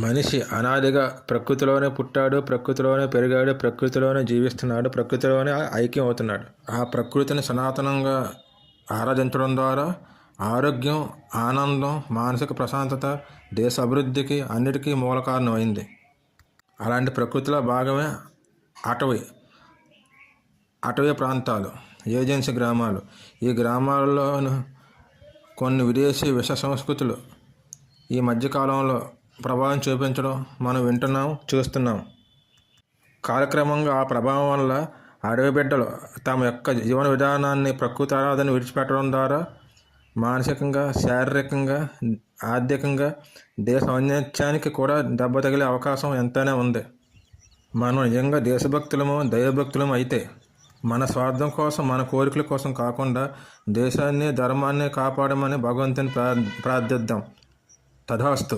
మనిషి అనాదిగా ప్రకృతిలోనే పుట్టాడు, ప్రకృతిలోనే పెరిగాడు, ప్రకృతిలోనే జీవిస్తున్నాడు, ప్రకృతిలోనే ఐక్యం అవుతున్నాడు. ఆ ప్రకృతిని సనాతనంగా ఆరాధించడం ద్వారా ఆరోగ్యం, ఆనందం, మానసిక ప్రశాంతత, దేశ అభివృద్ధికి అన్నిటికీ మూల కారణం అయింది. అలాంటి ప్రకృతిలో భాగమే అటవీ ప్రాంతాలు, ఏజెన్సీ గ్రామాలు. ఈ గ్రామాలలో కొన్ని విదేశీ విష సంస్కృతులు ఈ మధ్యకాలంలో ప్రభావం చూపించడం మనం వింటున్నాం, చూస్తున్నాం. కాలక్రమంగా ఆ ప్రభావం వల్ల అడవి బిడ్డలు తమ యొక్క జీవన విధానాన్ని, ప్రకృతి ఆరాధన విడిచిపెట్టడం ద్వారా మానసికంగా, శారీరకంగా, ఆర్థికంగా దేశ ఔన్నత్యానికి కూడా దెబ్బ తగిలే అవకాశం ఎంతైనా ఉంది. మనం నిజంగా దేశభక్తులము, దైవభక్తులము అయితే మన స్వార్థం కోసం, మన కోరికల కోసం కాకుండా దేశాన్ని, ధర్మాన్ని కాపాడమని భగవంతుని ప్రార్థిద్దాం. తథాస్తు.